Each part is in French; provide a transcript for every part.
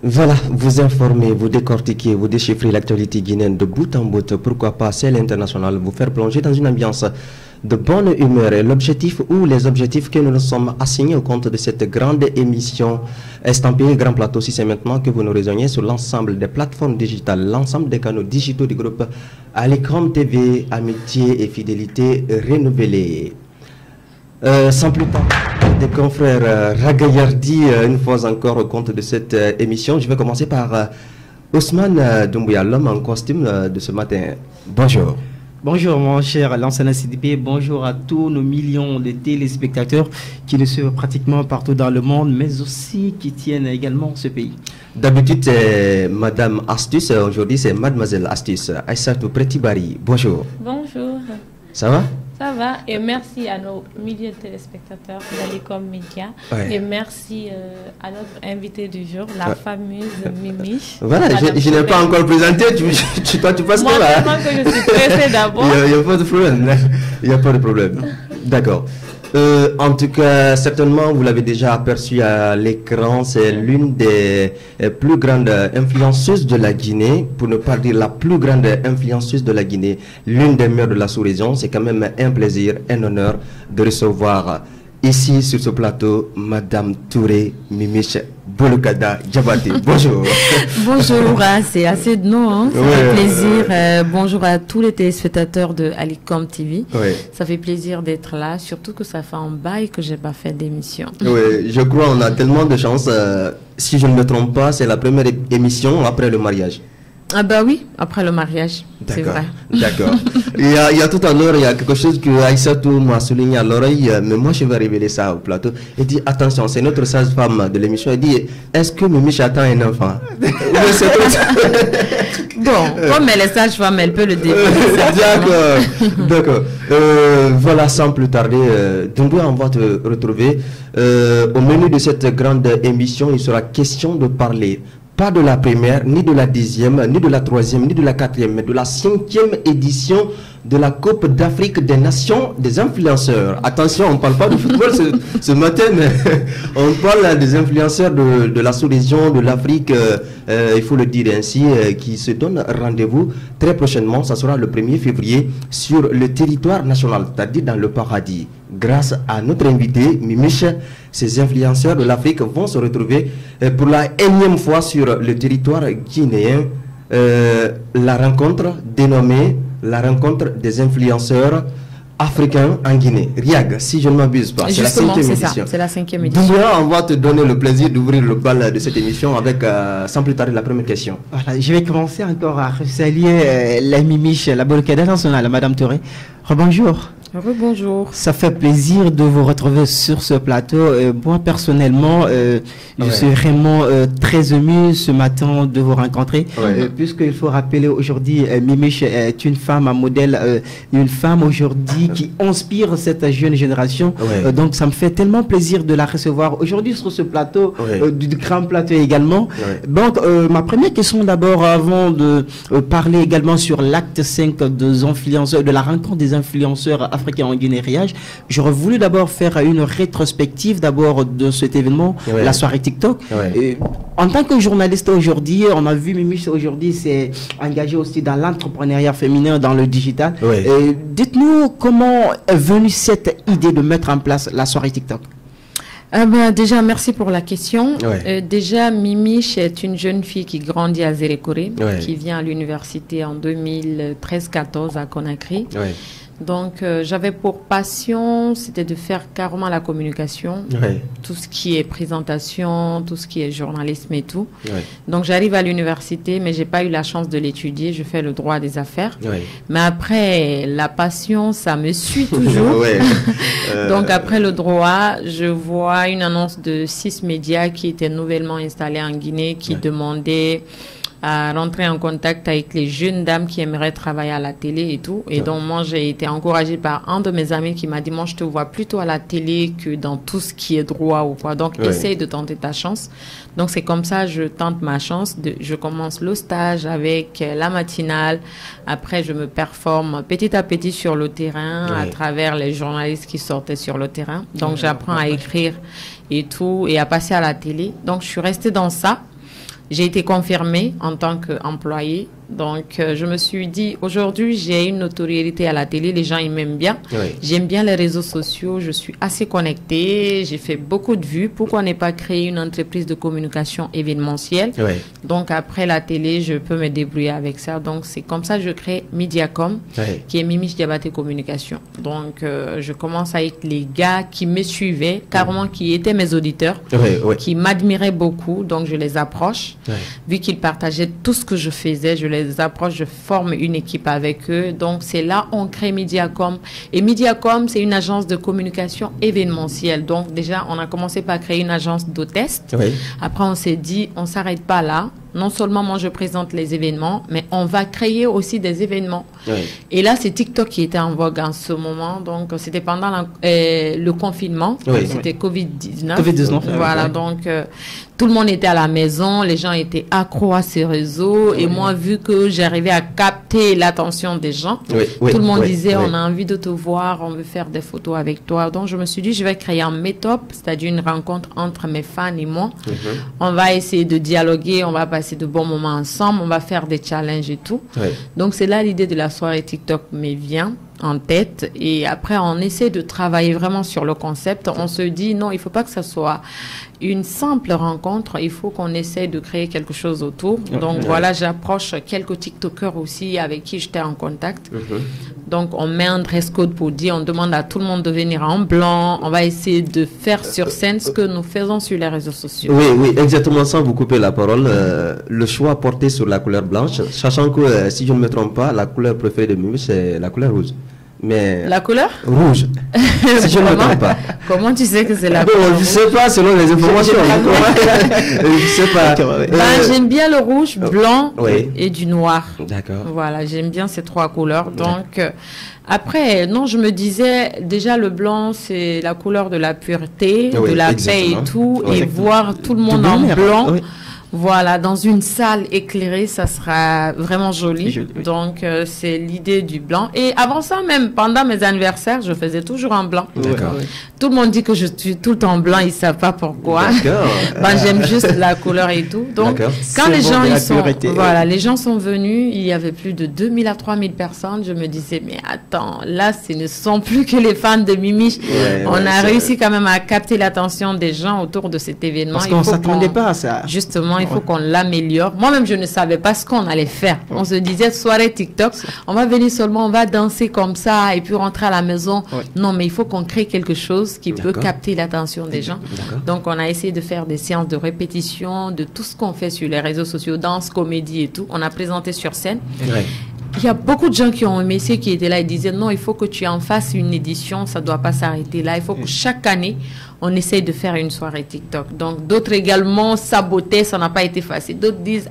Voilà, vous informez, vous décortiquez, vous déchiffrez l'actualité guinéenne de bout en bout. Pourquoi pas celle internationale, vous faire plonger dans une ambiance de bonne humeur. L'objectif ou les objectifs que nous nous sommes assignés au compte de cette grande émission estampillée Grand Plateau, si c'est maintenant que vous nous rejoignez sur l'ensemble des plateformes digitales, l'ensemble des canaux digitaux du groupe Alicom TV, amitié et fidélité renouvelée. Sans plus tarder, des confrères ragaillardis une fois encore au compte de cette émission. Je vais commencer par Ousmane Doumbouya, l'homme en costume de ce matin. Bonjour. Bonjour mon cher Lansana CDP, bonjour à tous nos millions de téléspectateurs qui nous suivent pratiquement partout dans le monde, mais aussi qui tiennent également ce pays. D'habitude c'est Madame Astuce, aujourd'hui c'est Mademoiselle Astuce. Aïssatou Pretibari, bonjour. Bonjour. Ça va? Ça va, et merci à nos milliers de téléspectateurs d'Alicom Média. Ouais. Et merci à notre invité du jour, la fameuse Mimiche. Voilà, je n'ai pas encore présenté, tu passes moi, là. Moi, que je suis pressée d'abord. Il n'y a pas de problème. Il n'y a pas de problème. D'accord. En tout cas, certainement, vous l'avez déjà aperçu à l'écran, c'est l'une des plus grandes influenceuses de la Guinée, pour ne pas dire la plus grande influenceuse de la Guinée, l'une des mères de la sous-région. C'est quand même un plaisir, un honneur de recevoir ici sur ce plateau Madame Touré Mimiche Bolokada Diabaté. Bonjour. Bonjour, c'est assez de noms, hein. Ça fait plaisir. Bonjour à tous les téléspectateurs de Alicom TV. Oui. Ça fait plaisir d'être là, surtout que ça fait un bail que j'ai pas fait d'émission. Oui, je crois on a tellement de chance. Si je ne me trompe pas, c'est la première émission après le mariage. Ah bah oui, après le mariage, c'est vrai. D'accord. Il y a tout à l'heure, il y a quelque chose que Aïssatou m'a souligné à l'oreille, mais moi je vais révéler ça au plateau. Il dit, attention, c'est notre sage-femme de l'émission, il dit, est-ce que Mimiche attend un enfant? Bon, comme elle est sage-femme, elle peut le dire. D'accord, d'accord. Voilà, sans plus tarder, Doumbouya, on va te retrouver. Au menu de cette grande émission, il sera question de parler pas de la première, ni de la deuxième, ni de la troisième, ni de la quatrième, mais de la 5e édition de la Coupe d'Afrique des Nations des influenceurs. Attention, on ne parle pas de football ce matin, mais on parle des influenceurs de la sous-région, de l'Afrique, il faut le dire ainsi, qui se donnent rendez-vous très prochainement. Ça sera le 1er février sur le territoire national, c'est-à-dire dans le paradis. Grâce à notre invité, Mimiche, ces influenceurs de l'Afrique vont se retrouver pour la énième fois sur le territoire guinéen. La rencontre dénommée la rencontre des influenceurs africains en Guinée. RIAG, si je ne m'abuse pas. C'est la 5e édition. C'est la 5e édition. Donc on va te donner le plaisir d'ouvrir le bal de cette émission avec, sans plus tarder, la première question. Voilà, je vais commencer encore à saluer la Mimiche, la Bolokada nationale, Madame Touré. Rebonjour. Bonjour. Ça fait plaisir de vous retrouver sur ce plateau. Moi, personnellement, je suis vraiment très ému ce matin de vous rencontrer, puisqu'il faut rappeler aujourd'hui, Mimiche est une femme, un modèle, une femme aujourd'hui qui inspire cette jeune génération. Donc, ça me fait tellement plaisir de la recevoir aujourd'hui sur ce plateau, du grand plateau également. Donc, ma première question d'abord, avant de parler également sur l'acte 5 des influenceurs, de la rencontre des influenceurs africains en Guinée-Riage, j'aurais voulu d'abord faire une rétrospective d'abord de cet événement, la soirée TikTok. Et en tant que journaliste aujourd'hui, on a vu Mimiche aujourd'hui s'est engagé aussi dans l'entrepreneuriat féminin dans le digital. Dites-nous comment est venue cette idée de mettre en place la soirée TikTok? Déjà, merci pour la question. Déjà, Mimiche est une jeune fille qui grandit à Zérékoré, qui vient à l'université en 2013-14 à Conakry. Donc, j'avais pour passion, c'était de faire carrément la communication, tout ce qui est présentation, tout ce qui est journalisme et tout. Donc, j'arrive à l'université, mais j'ai pas eu la chance de l'étudier. Je fais le droit des affaires. Mais après, la passion, ça me suit toujours. Donc, après le droit, je vois une annonce de 6 médias qui étaient nouvellement installés en Guinée, qui demandaient à rentrer en contact avec les jeunes dames qui aimeraient travailler à la télé et tout. Et donc, moi, j'ai été encouragée par un de mes amis qui m'a dit, moi, je te vois plutôt à la télé que dans tout ce qui est droit ou quoi. Donc, essaye de tenter ta chance. Donc, c'est comme ça, je tente ma chance. Je commence le stage avec la matinale. Après, je me performe petit à petit sur le terrain à travers les journalistes qui sortaient sur le terrain. Donc, j'apprends à écrire et tout et à passer à la télé. Donc, je suis restée dans ça. j'ai été confirmée en tant qu'employée. Donc, je me suis dit, aujourd'hui, j'ai une notoriété à la télé, les gens, ils m'aiment bien. Oui. J'aime bien les réseaux sociaux, je suis assez connectée, j'ai fait beaucoup de vues. Pourquoi ne pas créer une entreprise de communication événementielle? Oui. Donc, après la télé, je peux me débrouiller avec ça. Donc, c'est comme ça que je crée Mediacom, qui est Mimiche Diabaté Communication. Donc, je commence avec les gars qui me suivaient, carrément qui étaient mes auditeurs, qui m'admiraient beaucoup. Donc, je les approche. Vu qu'ils partageaient tout ce que je faisais, je les approche, je forme une équipe avec eux. Donc, c'est là on crée Mediacom. Et Mediacom, c'est une agence de communication événementielle. Donc, déjà, on a commencé par créer une agence d'hôtesse. Oui. Après, on s'est dit, on ne s'arrête pas là. Non seulement moi, je présente les événements, mais on va créer aussi des événements. Oui. Et là, c'est TikTok qui était en vogue en ce moment. Donc, c'était pendant le confinement. Oui. C'était Covid-19. Covid-19. Voilà, donc... tout le monde était à la maison, les gens étaient accros à ces réseaux. Et moi, vu que j'arrivais à capter l'attention des gens, tout le monde disait, on a envie de te voir, on veut faire des photos avec toi. Donc, je me suis dit, je vais créer un meet-up, c'est-à-dire une rencontre entre mes fans et moi. On va essayer de dialoguer, on va passer de bons moments ensemble, on va faire des challenges et tout. Donc, c'est là l'idée de la soirée TikTok me vient en tête. Et après, on essaie de travailler vraiment sur le concept. On se dit, non, il ne faut pas que ça soit une simple rencontre, il faut qu'on essaie de créer quelque chose autour. Donc voilà, j'approche quelques TikTokers aussi avec qui j'étais en contact. Donc on met un dress code pour dire, on demande à tout le monde de venir en blanc. On va essayer de faire sur scène ce que nous faisons sur les réseaux sociaux. Oui, oui, exactement, sans vous couper la parole. Le choix porté sur la couleur blanche, sachant que, si je ne me trompe pas, la couleur préférée de Mimiche, c'est la couleur rouge. Mais la couleur rouge, si je ne me trompe pas. Comment tu sais que c'est la couleur rouge? Je ne sais pas, selon les informations. Je sais pas. J'aime bien le rouge, blanc et du noir. D'accord. Voilà, j'aime bien ces trois couleurs. Donc, après, non, je me disais, déjà le blanc, c'est la couleur de la pureté, de la paix et tout. Et voir tout le monde en blanc. Voilà, dans une salle éclairée, ça sera vraiment joli. Donc, c'est l'idée du blanc. Et avant ça, même pendant mes anniversaires, je faisais toujours en blanc. D'accord. Tout le monde dit que je suis tout le temps blanc, ils ne savent pas pourquoi. J'aime juste la couleur et tout. Donc, quand les gens, les gens sont venus, il y avait plus de 2000 à 3000 personnes. Je me disais, mais attends, là, ce ne sont plus que les fans de Mimiche. On a réussi quand même à capter l'attention des gens autour de cet événement. Parce qu'on ne s'attendait pas à ça. Justement, il faut qu'on l'améliore. Moi-même, je ne savais pas ce qu'on allait faire. On se disait, soirée TikTok, on va venir seulement, on va danser comme ça et puis rentrer à la maison. Non, mais il faut qu'on crée quelque chose qui peut capter l'attention des gens. Donc, on a essayé de faire des séances de répétition de tout ce qu'on fait sur les réseaux sociaux, danse, comédie et tout. On a présenté sur scène. Il y a beaucoup de gens qui ont aimé, ceux qui étaient là, ils disaient non, il faut que tu en fasses une édition, ça ne doit pas s'arrêter là. Il faut que chaque année, on essaye de faire une soirée TikTok. Donc, d'autres également sabotaient, ça n'a pas été facile. D'autres disent,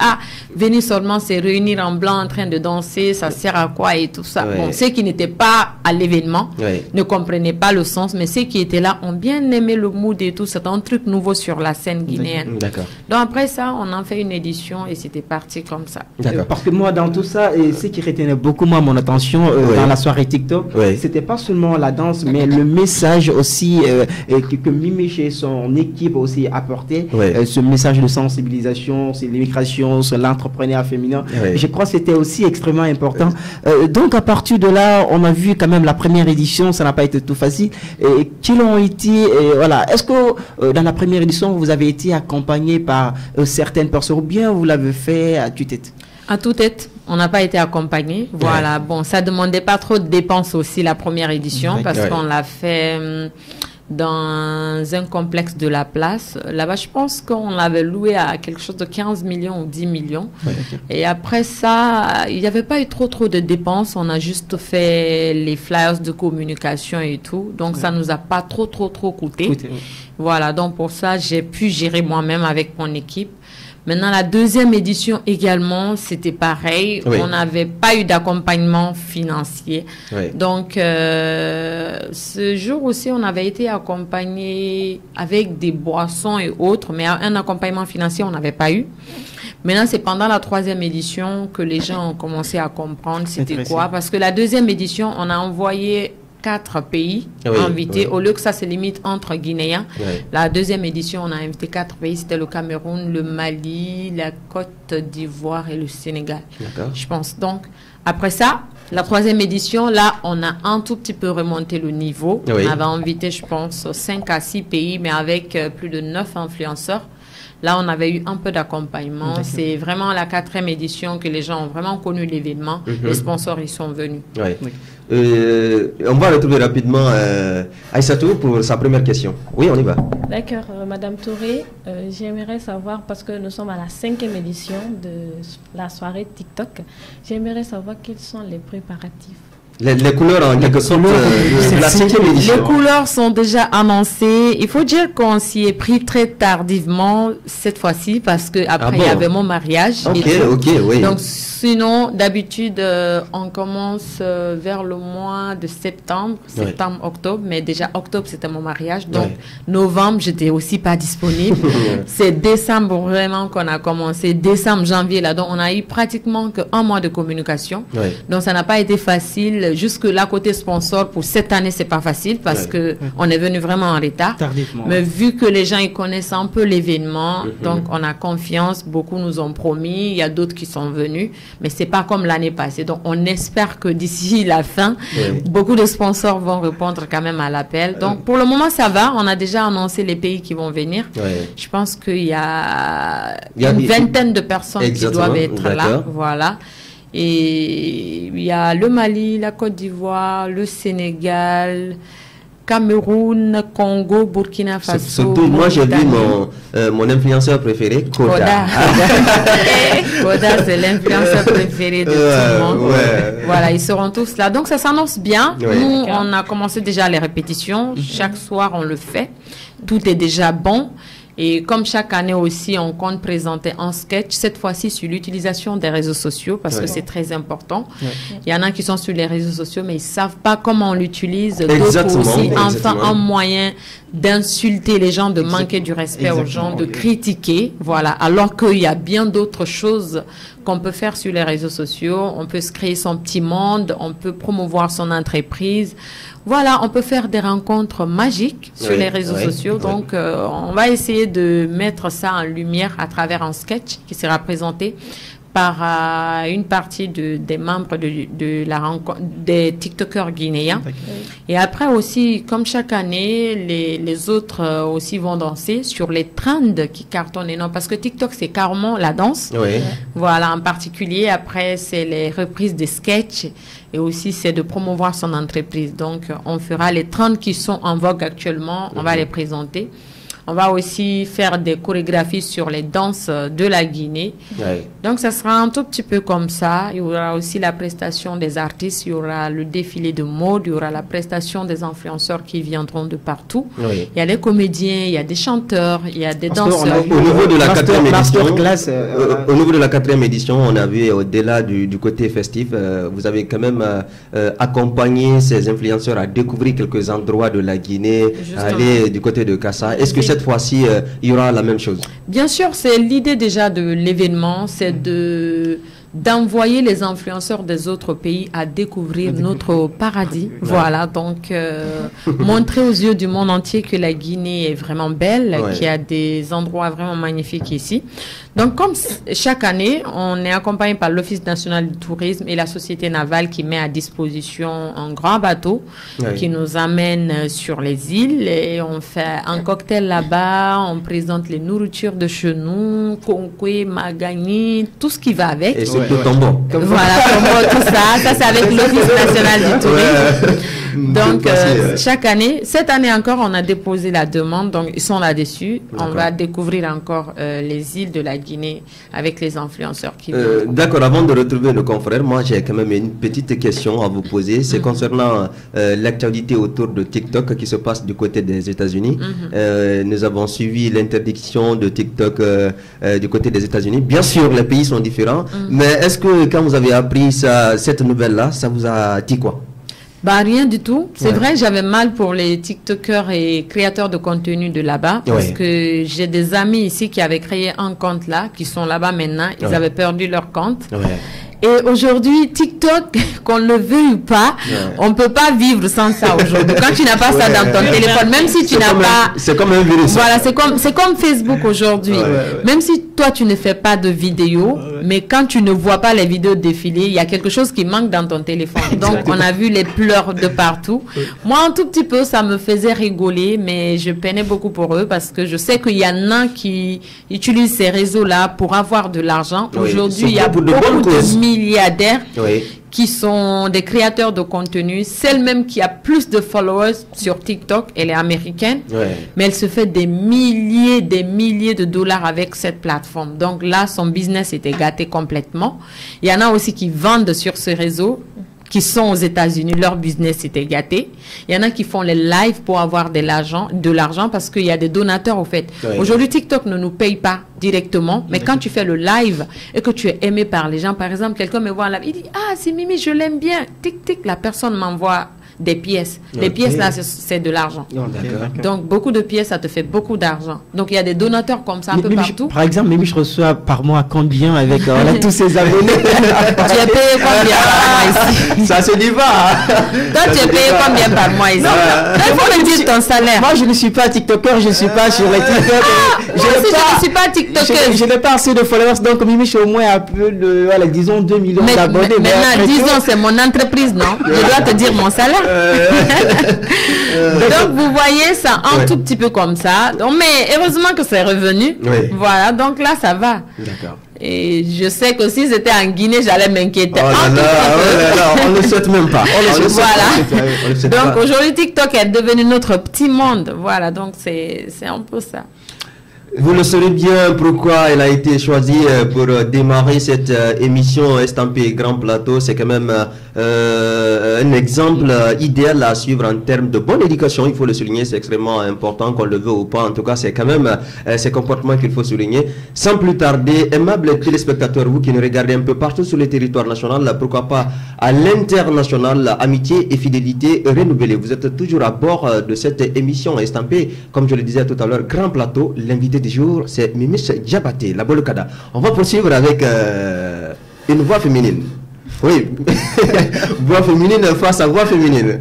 venir seulement se réunir en blanc en train de danser, ça sert à quoi et tout ça. Bon, ceux qui n'étaient pas à l'événement ne comprenaient pas le sens, mais ceux qui étaient là ont bien aimé le mood et tout. C'est un truc nouveau sur la scène guinéenne. Donc, après ça, on en fait une édition et c'était parti comme ça. Parce que moi, dans tout ça, et ce qui retenait beaucoup moi mon attention dans la soirée TikTok, c'était pas seulement la danse, mais le message aussi que Mimiche et son équipe aussi apporté, ce message de sensibilisation sur l'immigration, sur l'entrepreneuriat féminin. Je crois que c'était aussi extrêmement important. Donc à partir de là, on a vu quand même la première édition, ça n'a pas été tout facile. Et qui l'ont été, voilà. Est-ce que dans la première édition, vous avez été accompagné par certaines personnes ou bien vous l'avez fait à tue-tête? À toute tête, on n'a pas été accompagné. Voilà, bon, ça demandait pas trop de dépenses aussi la première édition parce qu'on l'a fait dans un complexe de la place. Là-bas, je pense qu'on l'avait loué à quelque chose de 15 millions ou 10 millions. Et après ça, il n'y avait pas eu trop de dépenses. On a juste fait les flyers de communication et tout. Donc, ça nous a pas trop coûté. Voilà, donc pour ça, j'ai pu gérer moi-même avec mon équipe. Maintenant, la deuxième édition également, c'était pareil. On n'avait pas eu d'accompagnement financier. Donc, ce jour aussi, on avait été accompagné avec des boissons et autres, mais un accompagnement financier, on n'avait pas eu. Maintenant, c'est pendant la troisième édition que les gens ont commencé à comprendre c'était quoi. Parce que la deuxième édition, on a envoyé 4 pays invités, au lieu que ça se limite entre Guinéens. La deuxième édition, on a invité 4 pays, c'était le Cameroun, le Mali, la Côte d'Ivoire et le Sénégal, je pense. Donc, après ça, la troisième édition, là, on a un tout petit peu remonté le niveau. On avait invité, je pense, 5 à 6 pays, mais avec plus de 9 influenceurs. Là, on avait eu un peu d'accompagnement. C'est vraiment la 4e édition que les gens ont vraiment connu l'événement. Les sponsors, ils sont venus. On va retrouver rapidement Aïssatou pour sa première question. Oui, on y va. D'accord, Madame Touré, j'aimerais savoir, parce que nous sommes à la 5e édition de la soirée TikTok, j'aimerais savoir quels sont les préparatifs. Les couleurs en quelque sorte de la 5e édition. Les couleurs sont déjà annoncées. Il faut dire qu'on s'y est pris très tardivement cette fois-ci parce que après il y avait mon mariage. Donc sinon d'habitude on commence vers le mois de septembre, octobre, mais déjà octobre c'était mon mariage. Donc novembre j'étais aussi pas disponible. C'est décembre vraiment qu'on a commencé. Décembre, janvier là, donc on a eu pratiquement qu'un mois de communication. Donc ça n'a pas été facile. Jusque là côté sponsor pour cette année c'est pas facile parce que on est venu vraiment en retard. Mais vu que les gens ils connaissent un peu l'événement, donc on a confiance. Beaucoup nous ont promis. Il y a d'autres qui sont venus, mais c'est pas comme l'année passée. Donc on espère que d'ici la fin, beaucoup de sponsors vont répondre quand même à l'appel. Donc pour le moment ça va. On a déjà annoncé les pays qui vont venir. Je pense qu'il y a une vingtaine de personnes qui doivent être là. Voilà. Et il y a le Mali, la Côte d'Ivoire, le Sénégal, Cameroun, Congo, Burkina Faso. Surtout, moi j'ai vu mon influenceur préféré, Koda. Koda, c'est l'influenceur préféré de tout le monde. Voilà, ils seront tous là. Donc ça s'annonce bien. Nous, on a commencé déjà les répétitions. Chaque soir, on le fait. Tout est déjà bon. Et comme chaque année aussi, on compte présenter un sketch, cette fois-ci sur l'utilisation des réseaux sociaux, parce que c'est très important. Il y en a qui sont sur les réseaux sociaux, mais ils ne savent pas comment on l'utilise. D'autres aussi, enfin, un moyen d'insulter les gens, de manquer du respect aux gens, de critiquer, voilà. Alors qu'il y a bien d'autres choses qu'on peut faire sur les réseaux sociaux. On peut se créer son petit monde, on peut promouvoir son entreprise. Voilà, on peut faire des rencontres magiques sur les réseaux sociaux. Donc, on va essayer de mettre ça en lumière à travers un sketch qui sera présenté par une partie des membres de la rencontre des TikTokers guinéens. Et après aussi, comme chaque année, les autres aussi vont danser sur les trends qui cartonnent énormément. Parce que TikTok, c'est carrément la danse. Voilà, en particulier. Après, c'est les reprises des sketchs. Et aussi, c'est de promouvoir son entreprise. Donc, on fera les trends qui sont en vogue actuellement. On va les présenter. On va aussi faire des chorégraphies sur les danses de la Guinée. Donc, ça sera un tout petit peu comme ça. Il y aura aussi la prestation des artistes. Il y aura le défilé de mode. Il y aura la prestation des influenceurs qui viendront de partout. Il y a des comédiens, il y a des chanteurs, il y a des danseurs. Au niveau de la 4e édition, au niveau de la 4e édition, on a vu au-delà du côté festif, vous avez quand même accompagné ces influenceurs à découvrir quelques endroits de la Guinée, aller du côté de Kassa. Est-ce que cette fois-ci, il y aura la même chose? Bien sûr, c'est l'idée déjà de l'événement, c'est d'envoyer les influenceurs des autres pays à découvrir notre paradis. Voilà, donc montrer aux yeux du monde entier que la Guinée est vraiment belle, qu'il y a des endroits vraiment magnifiques ici. Donc, comme chaque année, on est accompagné par l'Office national du tourisme et la Société navale qui met à disposition un grand bateau qui nous amène sur les îles et on fait un cocktail là-bas, on présente les nourritures de chez nous, konkoué, magani, tout ce qui va avec. Et surtout tombo. Voilà, tombo, tout ça. Ça, c'est avec l'Office national du tourisme. Donc, chaque année, cette année encore, on a déposé la demande, donc ils sont là-dessus. On va découvrir encore les îles de la Guinée avec les influenceurs qui viennent. D'accord, avant de retrouver nos confrères, moi j'ai quand même une petite question à vous poser. C'est concernant l'actualité autour de TikTok qui se passe du côté des États-Unis. Nous avons suivi l'interdiction de TikTok du côté des États-Unis. Bien sûr, les pays sont différents, mais est-ce que quand vous avez appris cette nouvelle-là, ça vous a dit quoi? Bah, rien du tout. C'est vrai, j'avais mal pour les TikTokers et créateurs de contenu de là-bas parce que j'ai des amis ici qui avaient créé un compte là, qui sont là-bas maintenant. Ils avaient perdu leur compte. Et aujourd'hui, TikTok, qu'on le veuille ou pas, on ne peut pas vivre sans ça aujourd'hui. Quand tu n'as pas ça dans ton téléphone, même si tu n'as pas... C'est comme un virus. Voilà, c'est comme Facebook aujourd'hui. Même si toi, tu ne fais pas de vidéos, mais quand tu ne vois pas les vidéos défiler, il y a quelque chose qui manque dans ton téléphone. Donc, on a vu les pleurs de partout. Moi, un tout petit peu, ça me faisait rigoler, mais je peinais beaucoup pour eux parce que je sais qu'il y en a qui utilisent ces réseaux-là pour avoir de l'argent. Aujourd'hui, il y a beaucoup de milliardaires qui sont des créateurs de contenu. Celle même qui a plus de followers sur TikTok, elle est américaine, mais elle se fait des milliers de dollars avec cette plateforme. Donc là, son business était gâté complètement. Il y en a aussi qui vendent sur ce réseau, qui sont aux États-Unis, leur business était gâté. Il y en a qui font les lives pour avoir de l'argent parce qu'il y a des donateurs au fait. Aujourd'hui, TikTok ne nous paye pas directement, mais quand tu fais le live et que tu es aimé par les gens, par exemple, quelqu'un me voit là, il dit « Ah, c'est Mimi, je l'aime bien. » Tic, tic, la personne m'envoie des pièces. Les pièces là, c'est de l'argent. Donc, beaucoup de pièces, ça te fait beaucoup d'argent. Donc, il y a des donateurs comme ça un peu partout. Par exemple, Mimi, je reçois par mois combien avec tous ces abonnés? Tu es payé combien par mois ici? Ça se dit pas. Toi, tu es payé combien par mois ici? Il faut me dire ton salaire. Moi, je ne suis pas TikToker, je ne suis pas sur les TikTok. Je ne suis pas TikToker. Je n'ai pas assez de followers, donc Mimi, je suis au moins un peu de, disons, 2 millions d'abonnés. Maintenant, disons, c'est mon entreprise, non? Je dois te dire mon salaire. Donc vous voyez ça un tout petit peu comme ça. Donc, mais heureusement que c'est revenu. Voilà, donc là ça va. D'accord. Et je sais que si c'était en Guinée, j'allais m'inquiéter. On ne le souhaite même pas. Donc aujourd'hui, TikTok est devenu notre petit monde. Voilà, donc c'est un peu ça. Vous le saurez bien pourquoi elle a été choisie pour démarrer cette émission estampée Grand Plateau. C'est quand même un exemple idéal à suivre en termes de bonne éducation. Il faut le souligner, c'est extrêmement important, qu'on le veut ou pas. En tout cas, c'est quand même ces comportements qu'il faut souligner. Sans plus tarder, aimables téléspectateurs, vous qui nous regardez un peu partout sur le territoire national, pourquoi pas à l'international, amitié et fidélité renouvelée. Vous êtes toujours à bord de cette émission estampée, comme je le disais tout à l'heure, Grand Plateau. L'invité du jour, c'est Mimiche Diabaté, la Bolokada. On va poursuivre avec une voix féminine. Oui, voix féminine face à voix féminine.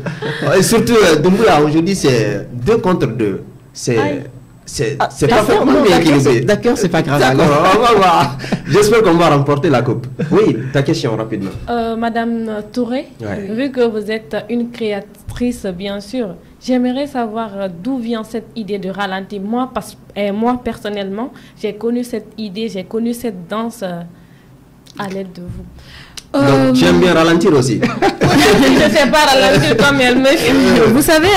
Et surtout, Doumbouya, aujourd'hui, c'est 2 contre 2. C'est parfaitement bien équilibré. D'accord, c'est pas grave. D'accord, on va voir. J'espère qu'on va remporter la coupe. Oui, ta question rapidement. Madame Touré, vu que vous êtes une créatrice, bien sûr, j'aimerais savoir d'où vient cette idée de ralenti. Moi, personnellement, j'ai connu cette idée, j'ai connu cette danse à l'aide de vous. Donc, j'aime bien ralentir aussi. Je ne sais pas ralentir comme elle me fait. Vous savez,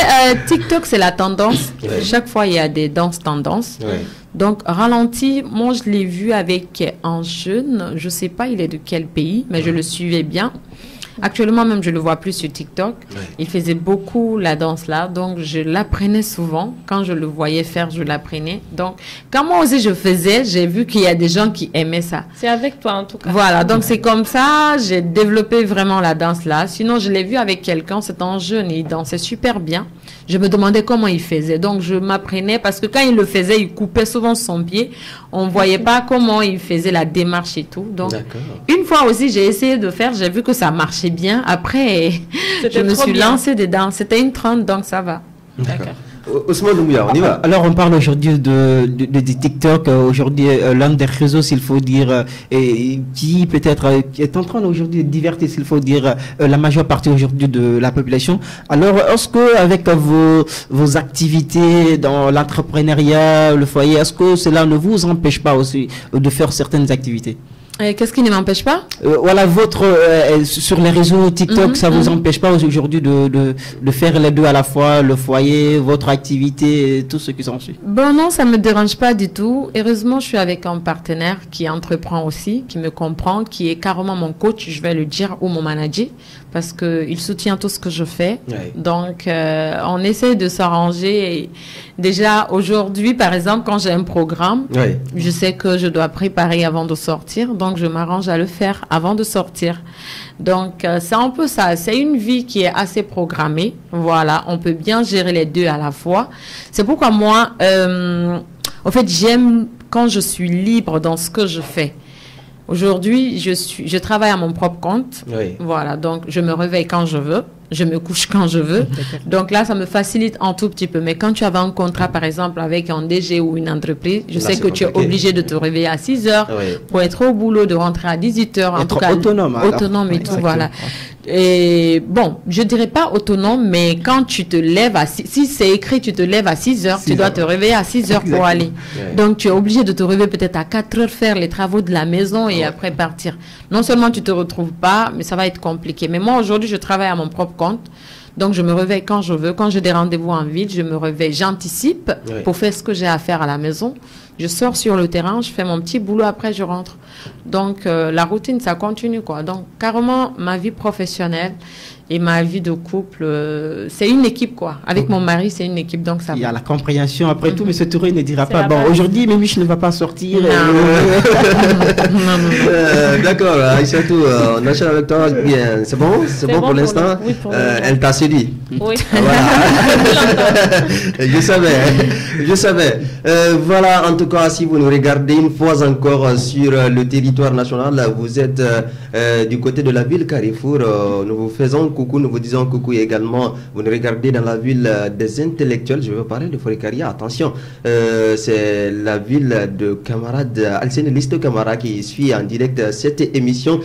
TikTok, c'est la tendance. Chaque fois, il y a des danses tendances. Donc, ralenti, moi, je l'ai vu avec un jeune. Je ne sais pas, il est de quel pays, mais je le suivais bien. Actuellement, même, je le vois plus sur TikTok. Il faisait beaucoup la danse là. Donc, je l'apprenais souvent. Quand je le voyais faire, je l'apprenais. Donc, quand moi aussi je faisais, j'ai vu qu'il y a des gens qui aimaient ça. C'est avec toi, en tout cas. Voilà. Donc, c'est comme ça, j'ai développé vraiment la danse là. Sinon, je l'ai vu avec quelqu'un. C'était un jeune. Il dansait super bien. Je me demandais comment il faisait. Donc, je m'apprenais parce que quand il le faisait, il coupait souvent son pied. On ne voyait pas comment il faisait la démarche et tout. Donc, une fois aussi, j'ai essayé de faire. J'ai vu que ça marchait bien. Après, je me suis lancée dedans. C'était une trend, donc ça va. D'accord. Ousmane Doumbouya, on y va. Alors, on parle aujourd'hui de TikTok. Aujourd'hui, l'un des réseaux, s'il faut dire, qui peut-être est en train aujourd'hui de divertir, s'il faut dire, la majeure partie aujourd'hui de la population. Alors, est-ce que avec vos activités dans l'entrepreneuriat, le foyer, est-ce que cela ne vous empêche pas aussi de faire certaines activités? Qu'est-ce qui ne m'empêche pas? Voilà, sur les réseaux TikTok, ça vous empêche pas aujourd'hui de faire les deux à la fois, le foyer, votre activité, tout ce qui s'ensuit? Bon, non, ça me dérange pas du tout. Heureusement, je suis avec un partenaire qui entreprend aussi, qui me comprend, qui est carrément mon coach, je vais le dire, ou mon manager, parce qu'il soutient tout ce que je fais. Donc, on essaie de s'arranger. Déjà, aujourd'hui, par exemple, quand j'ai un programme, je sais que je dois préparer avant de sortir. Donc, je m'arrange à le faire avant de sortir. Donc, c'est un peu ça. C'est une vie qui est assez programmée. Voilà, on peut bien gérer les deux à la fois. C'est pourquoi moi, en fait, j'aime quand je suis libre dans ce que je fais. Aujourd'hui, je travaille à mon propre compte. Oui. Voilà, donc je me réveille quand je veux, je me couche quand je veux. Donc là, ça me facilite un tout petit peu. Mais quand tu avais un contrat, par exemple, avec un DG ou une entreprise, je sais que tu es obligé de te réveiller à 6 heures pour être au boulot, de rentrer à 18 heures. En tout cas, autonome. Autonome et tout, voilà. Et bon, je dirais pas autonome, mais quand tu te lèves si c'est écrit, tu te lèves à 6 heures, tu dois te réveiller à 6 heures pour aller. Donc, tu es obligé de te réveiller peut-être à 4 heures, faire les travaux de la maison et après partir. Non seulement tu te retrouves pas, mais ça va être compliqué. Mais moi, aujourd'hui, je travaille à mon propre compte. Donc, je me réveille quand je veux. Quand j'ai des rendez-vous en ville, je me réveille. J'anticipe pour faire ce que j'ai à faire à la maison. Je sors sur le terrain, je fais mon petit boulot, après je rentre. Donc, la routine, ça continue, quoi. Donc, carrément, ma vie professionnelle et ma vie de couple, c'est une équipe, quoi. Avec mon mari, c'est une équipe, donc ça. Il y a la compréhension. Après tout, M. Touré ne dira pas, bon, aujourd'hui, Mimiche ne va pas sortir. D'accord, Aïssatou, on enchaîne avec toi. Bien, c'est bon? C'est bon pour l'instant? Oui, elle t'a séduit. Oui. Voilà. Je savais. Voilà, en tout cas, si vous nous regardez une fois encore sur le territoire national, vous êtes du côté de la ville Carrefour. Nous vous faisons coucou, nous vous disons coucou également. Vous nous regardez dans la ville des intellectuels. Je veux parler de Forikaria. Attention, c'est la ville de camarade Alcine Liste Camara qui suit en direct cette émission.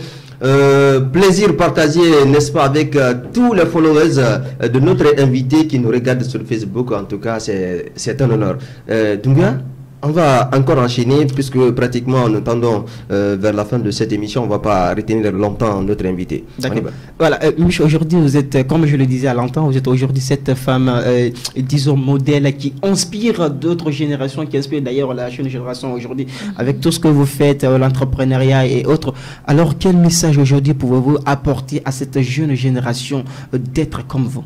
Plaisir partagé, n'est-ce pas, avec tous les followers de notre invité qui nous regarde sur Facebook. En tout cas, c'est un honneur. Doumbia, on va encore enchaîner puisque pratiquement nous tendons vers la fin de cette émission. On ne va pas retenir longtemps notre invité. D'accord. Voilà, aujourd'hui vous êtes, comme je le disais à l'instant, vous êtes aujourd'hui cette femme, disons, modèle qui inspire d'autres générations, qui inspire d'ailleurs la jeune génération aujourd'hui avec tout ce que vous faites, l'entrepreneuriat et autres. Alors quel message aujourd'hui pouvez-vous apporter à cette jeune génération d'être comme vous?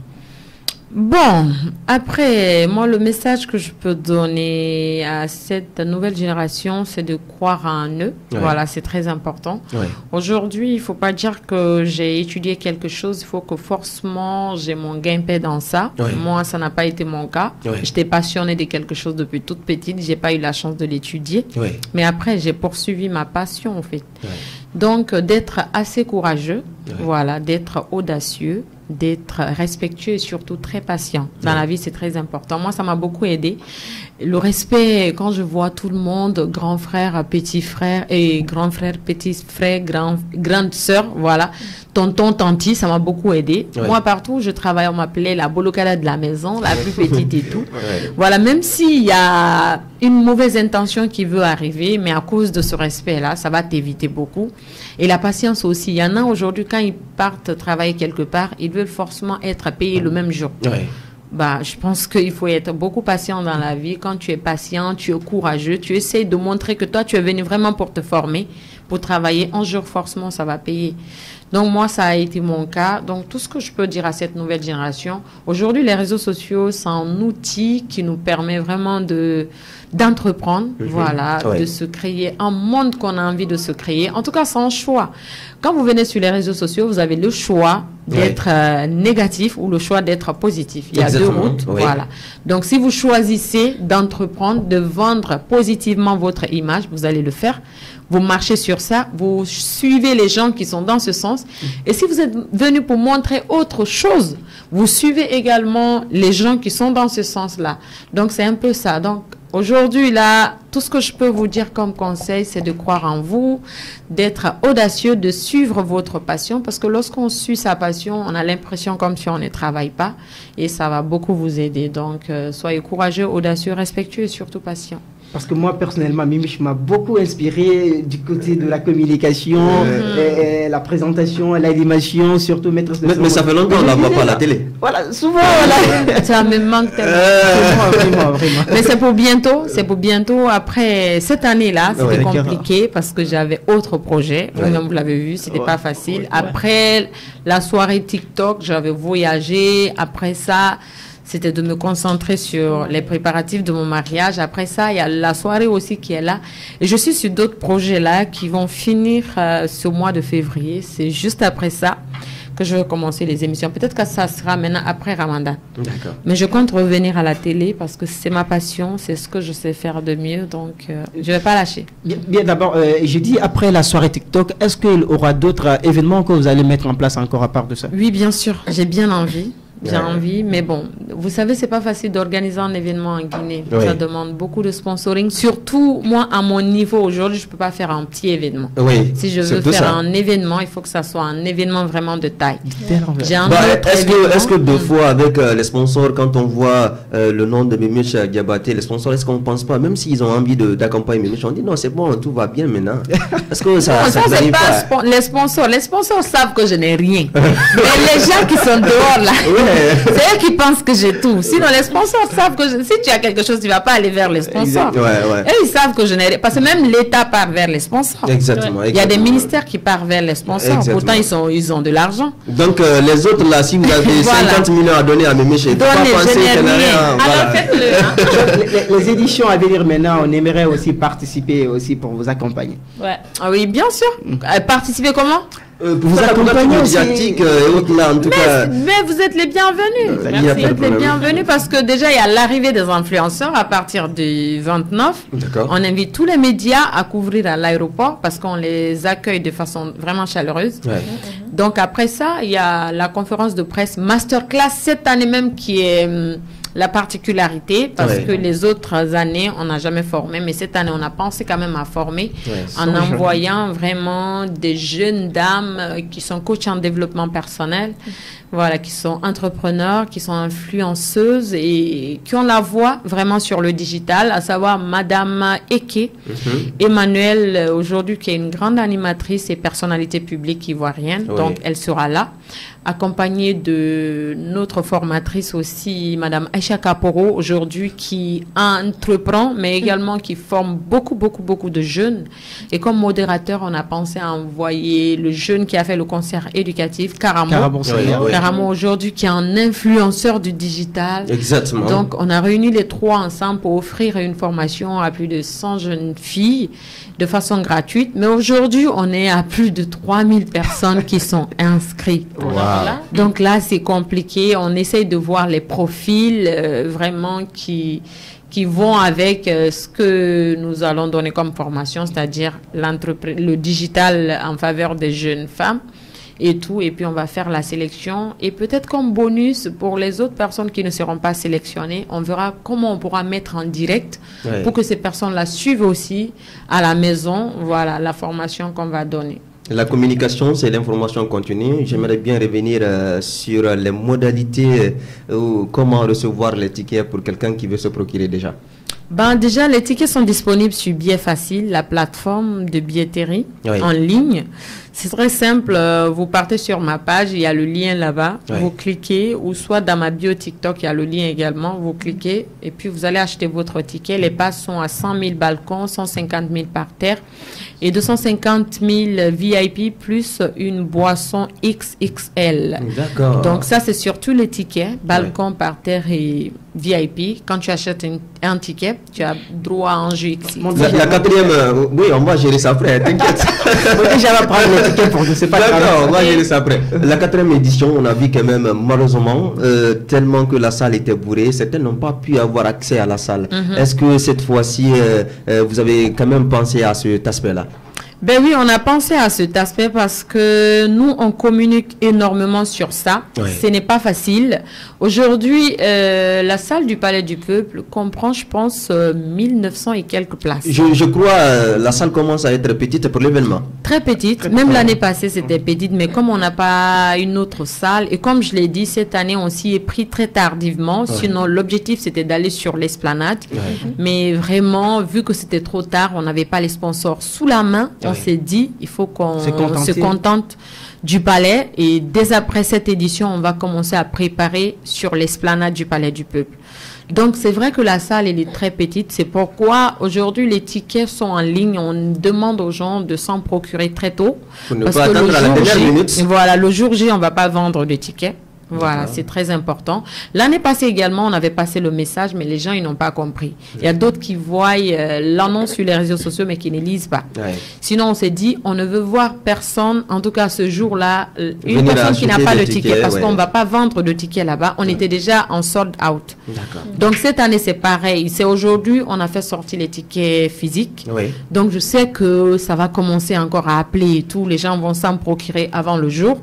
Bon, après, moi, le message que je peux donner à cette nouvelle génération, c'est de croire en eux. Ouais. Voilà, c'est très important. Ouais. Aujourd'hui, il ne faut pas dire que j'ai étudié quelque chose, il faut que forcément j'ai mon gain-pain dans ça. Ouais. Moi, ça n'a pas été mon cas. Ouais. J'étais passionnée de quelque chose depuis toute petite. Je n'ai pas eu la chance de l'étudier. Ouais. Mais après, j'ai poursuivi ma passion, en fait. Ouais. Donc, d'être assez courageux, voilà, d'être audacieux, d'être respectueux et surtout très patient. Dans la vie, c'est très important. Moi, ça m'a beaucoup aidé. Le respect, quand je vois tout le monde, grand frère, petit frère, et grand frère, petit frère, grande sœur, voilà, tonton, tanti, ça m'a beaucoup aidé. Ouais. Moi, partout où je travaille, on m'appelait la bolokada de la maison, la plus petite et tout. Ouais. Voilà, même s'il y a une mauvaise intention qui veut arriver, mais à cause de ce respect-là, ça va t'éviter beaucoup. Et la patience aussi. Il y en a aujourd'hui, quand ils partent travailler quelque part, ils veulent forcément être payés le même jour. Ouais. Bah, je pense qu'il faut être beaucoup patient dans la vie. Quand tu es patient, tu es courageux, tu essaies de montrer que toi, tu es venu vraiment pour te former, pour travailler. Un jour, forcément, ça va payer. Donc, moi, ça a été mon cas. Donc, tout ce que je peux dire à cette nouvelle génération, aujourd'hui, les réseaux sociaux, c'est un outil qui nous permet vraiment d'entreprendre, voilà, de se créer un monde qu'on a envie de se créer. En tout cas, c'est un choix. Quand vous venez sur les réseaux sociaux, vous avez le choix d'être négatif ou le choix d'être positif. Il y a deux routes, voilà. Donc, si vous choisissez d'entreprendre, de vendre positivement votre image, vous allez le faire. Vous marchez sur ça, vous suivez les gens qui sont dans ce sens. Et si vous êtes venu pour montrer autre chose, vous suivez également les gens qui sont dans ce sens-là. Donc, c'est un peu ça. Donc, aujourd'hui, là, tout ce que je peux vous dire comme conseil, c'est de croire en vous, d'être audacieux, de suivre votre passion. Parce que lorsqu'on suit sa passion, on a l'impression comme si on ne travaille pas. Et ça va beaucoup vous aider. Donc, soyez courageux, audacieux, respectueux et surtout patient. Parce que moi, personnellement, Mimiche m'a beaucoup inspiré du côté de la communication, la présentation, l'animation, surtout maîtresse de mais ça fait longtemps qu'on ne la voit pas à la télé. Voilà, souvent, voilà. Ça me manque tellement. Vraiment. Mais c'est pour bientôt. C'est pour bientôt. Après, cette année-là, c'était compliqué parce que j'avais autre projet. Comme vous l'avez vu, c'était pas facile. Après la soirée TikTok, j'avais voyagé. Après ça, c'était de me concentrer sur les préparatifs de mon mariage. Après ça, il y a la soirée aussi qui est là. Et je suis sur d'autres projets là qui vont finir ce mois de février. C'est juste après ça que je vais commencer les émissions. Peut-être que ça sera maintenant après Ramadan. D'accord. Mais je compte revenir à la télé parce que c'est ma passion, c'est ce que je sais faire de mieux, donc je ne vais pas lâcher. Bien d'abord, je dis après la soirée TikTok, est-ce qu'il y aura d'autres événements que vous allez mettre en place encore à part de ça? Oui, bien sûr, j'ai bien envie. J'ai envie, mais bon, vous savez, c'est pas facile d'organiser un événement en Guinée. Oui. Ça demande beaucoup de sponsoring. Surtout, moi, à mon niveau aujourd'hui, je peux pas faire un petit événement. Oui. Si je veux faire un événement, il faut que ça soit un événement vraiment de taille. Est-ce que deux fois, avec les sponsors, quand on voit le nom de Mimiche Diabaté, les sponsors, est-ce qu'on pense pas, même s'ils ont envie d'accompagner Mimiche, on dit non, c'est bon, tout va bien maintenant. Est-ce que ça c'est pas les sponsors savent que je n'ai rien. Mais les gens qui sont dehors là. Oui. C'est eux qui pensent que j'ai tout. Sinon, les sponsors savent que si tu as quelque chose, tu ne vas pas aller vers les sponsors. Eux, ils savent que je n'ai rien. Parce que même l'État part vers les sponsors. Exactement. Il y a des ministères qui partent vers les sponsors. Exactement. Pourtant, ils ont de l'argent. Donc, les autres, là, si vous avez 50 millions à donner à Mimiche, il ne faut pas penser qu'il n'y a rien. Alors, faites-le. Les éditions à venir maintenant, on aimerait aussi participer aussi pour vous accompagner. Ouais. Ah oui, bien sûr. Participer comment? Vous accompagner médiatique là, en tout cas. Mais vous êtes les bienvenus. Merci. Vous êtes les bienvenus parce que déjà il y a l'arrivée des influenceurs à partir du 29. On invite tous les médias à couvrir à l'aéroport parce qu'on les accueille de façon vraiment chaleureuse. Ouais. Donc après ça, il y a la conférence de presse masterclass cette année même qui est la particularité, parce que les autres années, on n'a jamais formé, mais cette année, on a pensé quand même à former en envoyant vraiment des jeunes dames qui sont coachs en développement personnel, voilà, qui sont entrepreneurs, qui sont influenceuses et qui ont la voix vraiment sur le digital, à savoir Madame Eke, Emmanuelle, aujourd'hui, qui est une grande animatrice et personnalité publique ivoirienne, donc elle sera là, accompagnée de notre formatrice aussi, Madame Aïcha Kaporo, aujourd'hui, qui entreprend, mais également qui forme beaucoup de jeunes. Et comme modérateur, on a pensé à envoyer le jeune qui a fait le concert éducatif, Karamo aujourd'hui, qui est un influenceur du digital. Exactement. Donc, on a réuni les trois ensemble pour offrir une formation à plus de 100 jeunes filles de façon gratuite. Mais aujourd'hui, on est à plus de 3000 personnes qui sont inscrites. Wow. Donc là, c'est compliqué. On essaye de voir les profils vraiment qui vont avec ce que nous allons donner comme formation, c'est-à-dire le digital en faveur des jeunes femmes et tout. Et puis, on va faire la sélection. Et peut-être comme bonus, pour les autres personnes qui ne seront pas sélectionnées, on verra comment on pourra mettre en direct pour que ces personnes-là suivent aussi à la maison, voilà, la formation qu'on va donner. La communication, c'est l'information continue. J'aimerais bien revenir sur les modalités ou comment recevoir les tickets pour quelqu'un qui veut se procurer déjà. Déjà, les tickets sont disponibles sur Billet Facile, la plateforme de billetterie en ligne. C'est très simple. Vous partez sur ma page, il y a le lien là-bas. Vous cliquez, ou soit dans ma bio TikTok, il y a le lien également. Vous cliquez et puis vous allez acheter votre ticket. Les passes sont à 100 000 balcons, 150 000 parterres et 250 000 VIP plus une boisson XXL. D'accord. Donc ça, c'est sur tous les tickets, balcon, parterre et VIP. Quand tu achètes un ticket, tu as droit à un jeu XXL. La quatrième, oui, on va gérer ça après, t'inquiète. Déjà, on va prendre le ticket pour que c'est pas grave. D'accord, on va gérer ça après. La quatrième édition, on a vu quand même, malheureusement, tellement que la salle était bourrée, certains n'ont pas pu avoir accès à la salle. Est-ce que cette fois-ci, vous avez quand même pensé à cet aspect-là? Ben oui, on a pensé à cet aspect parce que nous, on communique énormément sur ça. Ce n'est pas facile. Aujourd'hui, la salle du Palais du Peuple comprend, je pense, 1900 et quelques places. Je crois la salle commence à être petite pour l'événement. Très petite. Même l'année passée, c'était petite. Mais comme on n'a pas une autre salle, et comme je l'ai dit, cette année, on s'y est pris très tardivement. Sinon, l'objectif, c'était d'aller sur l'esplanade. Mais vraiment, vu que c'était trop tard, on n'avait pas les sponsors sous la main. On s'est dit, il faut qu'on se contente du palais. Et dès après cette édition, on va commencer à préparer sur l'esplanade du Palais du Peuple. Donc, c'est vrai que la salle, elle est très petite. C'est pourquoi, aujourd'hui, les tickets sont en ligne. On demande aux gens de s'en procurer très tôt. Pour ne pas attendre à la dernière minute. Voilà, le jour J, on ne va pas vendre de tickets. Voilà, c'est très important. L'année passée également, on avait passé le message, mais les gens, ils n'ont pas compris. Il y a d'autres qui voient l'annonce sur les réseaux sociaux, mais qui ne lisent pas. Sinon, on s'est dit, on ne veut voir personne, en tout cas ce jour-là, une personne qui n'a pas le ticket, parce qu'on ne va pas vendre de ticket là-bas. On était déjà en sold out. Donc, cette année, c'est pareil. C'est aujourd'hui, on a fait sortir les tickets physiques. Donc, je sais que ça va commencer encore à appeler et tout. Les gens vont s'en procurer avant le jour.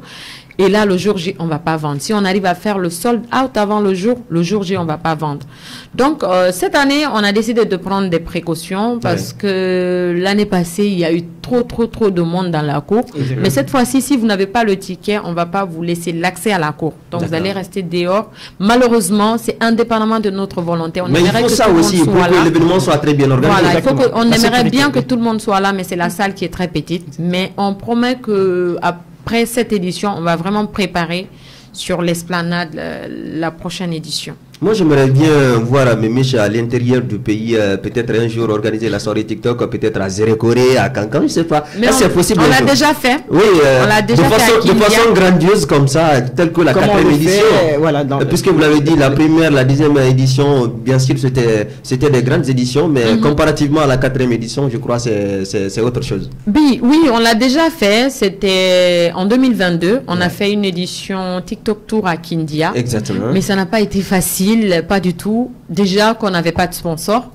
Et là, le jour J, on va pas vendre. Si on arrive à faire le sold out avant le jour J, on va pas vendre. Donc, cette année, on a décidé de prendre des précautions parce que l'année passée, il y a eu trop de monde dans la cour. Mais cette fois-ci, si vous n'avez pas le ticket, on va pas vous laisser l'accès à la cour. Donc, vous allez rester dehors. Malheureusement, c'est indépendamment de notre volonté. Mais il faut ça aussi pour que l'événement soit très bien organisé. Voilà, on aimerait bien que tout le monde soit là, mais c'est la salle qui est très petite. Mais on promet que après cette édition, on va vraiment préparer sur l'esplanade la prochaine édition. Moi, j'aimerais bien voir Mimiche à l'intérieur du pays, peut-être un jour organiser la soirée TikTok, peut-être à Zérékoré, à Cancan, je ne sais pas. Mais c'est possible. On l'a déjà fait. Oui, on l'a déjà fait de façon grandiose comme ça, telle que la 4e édition. Voilà, puisque vous l'avez dit, la première, la 10e édition, bien sûr, c'était des grandes éditions, mais comparativement à la 4e édition, je crois que c'est autre chose. Oui, on l'a déjà fait. C'était en 2022. On a fait une édition TikTok Tour à Kindia. Exactement. Mais ça n'a pas été facile. Pas du tout. Déjà qu'on n'avait pas de sponsor,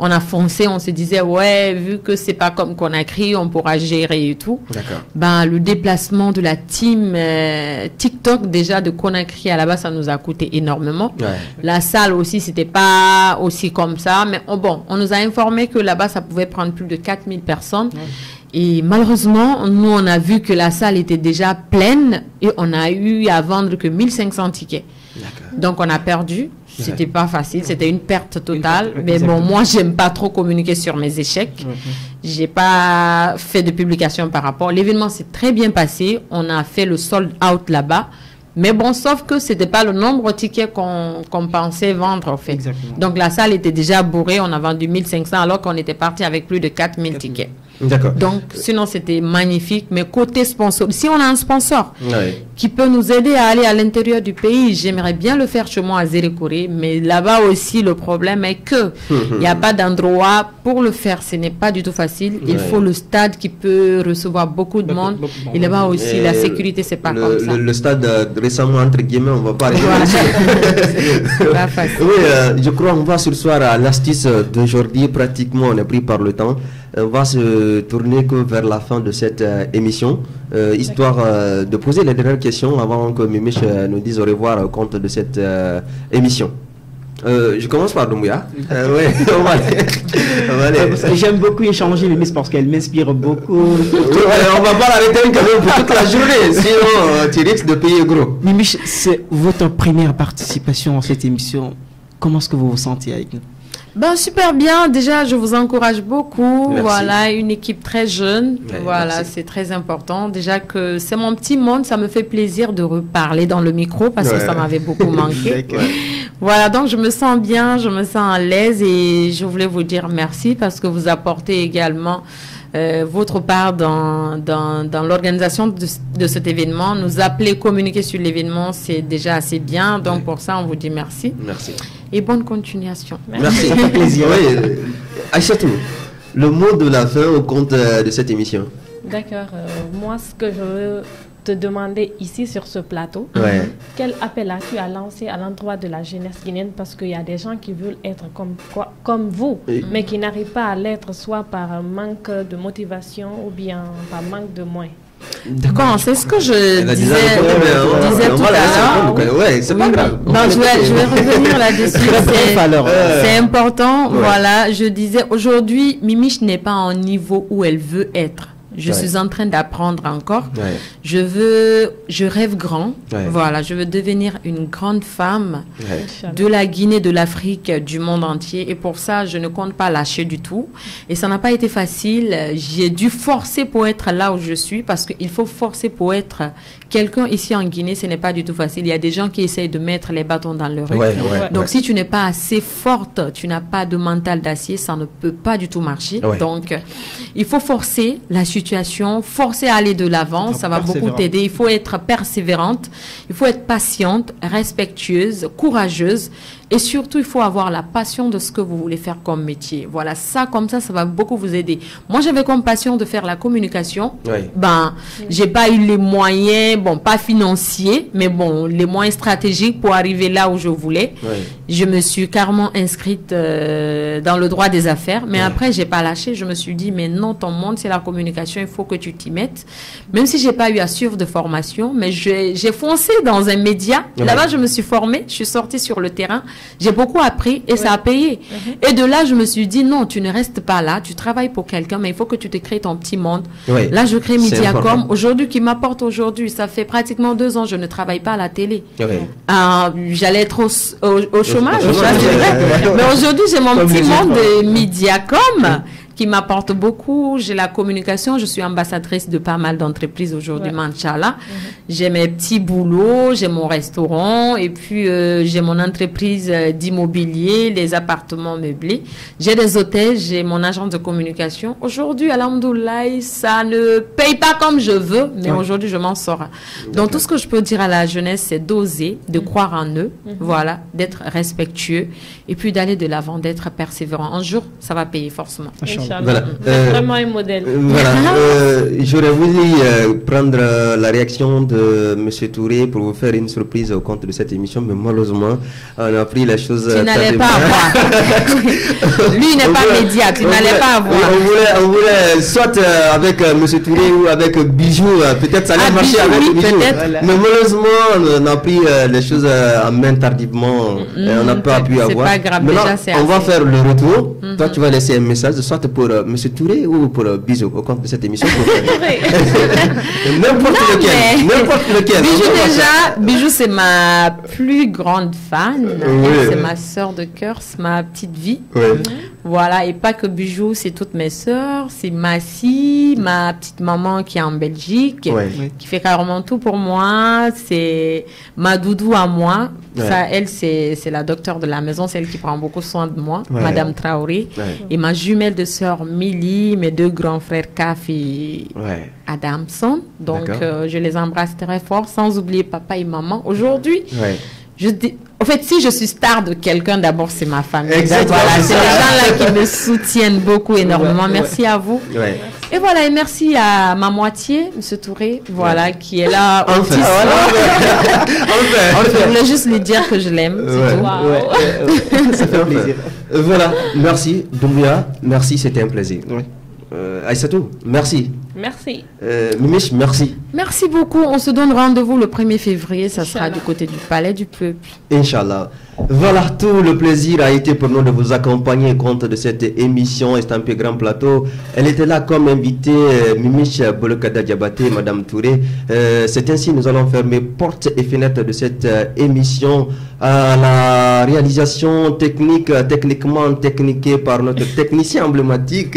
on a foncé, on se disait vu que c'est pas comme Conakry, on pourra gérer et tout. Le déplacement de la team TikTok déjà de Conakry à là-bas, ça nous a coûté énormément. La salle aussi, c'était pas aussi comme ça, mais on nous a informé que là-bas, ça pouvait prendre plus de 4000 personnes. Et malheureusement, nous, on a vu que la salle était déjà pleine et on a eu à vendre que 1500 tickets. Donc, on a perdu. C'était pas facile. C'était une perte totale. Mais bon, moi, j'aime pas trop communiquer sur mes échecs. J'ai pas fait de publication par rapport. L'événement s'est très bien passé. On a fait le sold out là-bas. Mais bon, sauf que c'était pas le nombre de tickets qu'on pensait vendre, en fait. Donc, la salle était déjà bourrée. On a vendu 1500 alors qu'on était parti avec plus de 4000 tickets. Donc, sinon, c'était magnifique. Mais côté sponsor, si on a un sponsor qui peut nous aider à aller à l'intérieur du pays, j'aimerais bien le faire chez moi à Zérékoré. Mais là-bas aussi, le problème est que il n'y a pas d'endroit pour le faire. Ce n'est pas du tout facile. Il faut le stade qui peut recevoir beaucoup de monde. Et là-bas aussi, la sécurité, c'est pas comme ça. Le stade récemment, entre guillemets, on va pas arriver. C'est pas facile. Oui, je crois qu'on va ce soir à l'astuce d'aujourd'hui. Pratiquement, on est pris par le temps. On va se tourner que vers la fin de cette émission, histoire de poser les dernières questions avant que Mimiche nous dise au revoir au compte de cette émission. Je commence par Doumbouya. On va aller. J'aime beaucoup échanger Mimiche parce qu'elle m'inspire beaucoup. On va pas l'arrêter quand même pour toute la journée, sinon tu risques de payer gros. Mimiche, c'est votre première participation à cette émission. Comment est-ce que vous vous sentez avec nous? Super bien. Déjà, je vous encourage beaucoup. Merci. Voilà, une équipe très jeune. Voilà, c'est très important. Déjà que c'est mon petit monde, ça me fait plaisir de reparler dans le micro parce que ça m'avait beaucoup manqué. Voilà, donc je me sens bien, je me sens à l'aise et je voulais vous dire merci parce que vous apportez également votre part dans l'organisation de cet événement. Nous appeler, communiquer sur l'événement, c'est déjà assez bien. Donc pour ça, on vous dit merci. Merci. Et bonne continuation. Merci. Ça fait plaisir. Aïchatou, le mot de la fin au compte de cette émission. D'accord. Moi, ce que je veux te demander ici sur ce plateau, quel appel as-tu à lancer à l'endroit de la jeunesse guinéenne, parce qu'il y a des gens qui veulent être comme vous, mais qui n'arrivent pas à l'être, soit par manque de motivation ou bien par manque de moyens. D'accord, c'est ce que je disais tout à l'heure. C'est pas grave. Je vais revenir là-dessus. C'est important. Voilà, je disais aujourd'hui, Mimiche n'est pas au niveau où elle veut être. Je suis en train d'apprendre encore. Je rêve grand. Voilà, je veux devenir une grande femme de la Guinée, de l'Afrique, du monde entier. Et pour ça, je ne compte pas lâcher du tout. Et ça n'a pas été facile. J'ai dû forcer pour être là où je suis parce qu'il faut forcer pour être quelqu'un ici en Guinée. Ce n'est pas du tout facile. Il y a des gens qui essayent de mettre les bâtons dans le rue. Donc, si tu n'es pas assez forte, tu n'as pas de mental d'acier, ça ne peut pas du tout marcher. Donc, il faut forcer la situation. situation, forcer à aller de l'avant, ça va beaucoup t'aider. Il faut être persévérante, il faut être patiente, respectueuse, courageuse. Et surtout, il faut avoir la passion de ce que vous voulez faire comme métier. Voilà, ça, comme ça va beaucoup vous aider. Moi, j'avais comme passion de faire la communication. Oui. Ben, j'ai pas eu les moyens, bon, pas financiers, mais bon, les moyens stratégiques pour arriver là où je voulais. Oui. Je me suis carrément inscrite dans le droit des affaires. Mais après, j'ai pas lâché. Je me suis dit, mais non, ton monde, c'est la communication. Il faut que tu t'y mettes. Même si j'ai pas eu à suivre de formation, mais j'ai foncé dans un média. Oui. Là-bas, je me suis formée. Je suis sortie sur le terrain. J'ai beaucoup appris et ça a payé. Et de là, je me suis dit, non, tu ne restes pas là. Tu travailles pour quelqu'un, mais il faut que tu te crées ton petit monde. Oui. Là, je crée Mediacom. Aujourd'hui, qui m'apporte aujourd'hui, ça fait pratiquement 2 ans, je ne travaille pas à la télé. Oui. J'allais être au chômage, mais aujourd'hui, j'ai mon petit monde de Mediacom. Qui m'apporte beaucoup. J'ai la communication. Je suis ambassadrice de pas mal d'entreprises aujourd'hui, Manchala. J'ai mes petits boulots, j'ai mon restaurant et puis j'ai mon entreprise d'immobilier, les appartements meublés. J'ai des hôtels, j'ai mon agence de communication. Aujourd'hui, alhamdoulilah, ça ne paye pas comme je veux, mais aujourd'hui, je m'en sors. Donc, tout ce que je peux dire à la jeunesse, c'est d'oser, de croire en eux, voilà, d'être respectueux et puis d'aller de l'avant, d'être persévérant. Un jour, ça va payer forcément. Voilà. C'est vraiment un modèle. Voilà. J'aurais voulu prendre la réaction de M. Touré pour vous faire une surprise au compte de cette émission, mais malheureusement, on a pris la chose. Tu n'allais pas avoir. Lui n'est pas média, tu n'allais pas avoir. On voulait soit avec M. Touré ou avec Bijou, peut-être ça allait marcher avec Bijou. Voilà. Mais malheureusement, on a pris les choses en main tardivement et on n'a pas pu avoir. C'est pas grave, maintenant, déjà, on va faire le retour. Toi, tu vas laisser un message, soit pour M. Touré ou pour Bijou au compte de cette émission. N'importe lequel. N'importe lequel. Bijou, c'est ma plus grande fan. C'est ma sœur de cœur, c'est ma petite vie. Voilà, et pas que Bijou, c'est toutes mes sœurs. C'est Massi, ma petite maman qui est en Belgique, qui fait carrément tout pour moi. C'est ma doudou à moi. Ça, elle, c'est la docteure de la maison, c'est elle qui prend beaucoup soin de moi, Madame Traoré. Et ma jumelle de sœur Milly, mes 2 grands frères Kaf et Adamson. Donc, je les embrasse très fort, sans oublier papa et maman. Aujourd'hui, je dis, en fait, si je suis star de quelqu'un, d'abord, c'est ma famille. Exactement. Voilà, c'est les gens-là qui me soutiennent beaucoup, énormément. Merci à vous. Et voilà, et merci à ma moitié, M. Touré, voilà, qui est là. Enfin. Je voulais juste lui dire que je l'aime. Ça fait plaisir. Voilà, merci. Doumbouya, merci, c'était un plaisir. Aïssatou, merci. Merci. Mimiche, merci. Merci beaucoup. On se donne rendez-vous le 1er février. Ça sera du côté du Palais du Peuple. Inch'Allah. Voilà, tout le plaisir a été pour nous de vous accompagner compte de cette émission Estampé Grand Plateau. Elle était là comme invitée, Mimiche Bolokada Diabaté, Madame Touré. C'est ainsi nous allons fermer portes et fenêtres de cette émission. À la réalisation techniquement techniquée par notre technicien emblématique,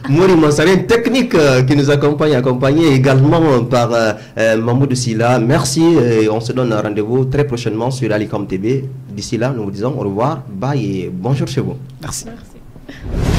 Mouri Mansarin, technique qui nous accompagné également par Mahmoud Silla. Merci et on se donne rendez-vous très prochainement sur Alicom TV. D'ici là, nous vous disons au revoir, bye et bonjour chez vous. Merci. Merci.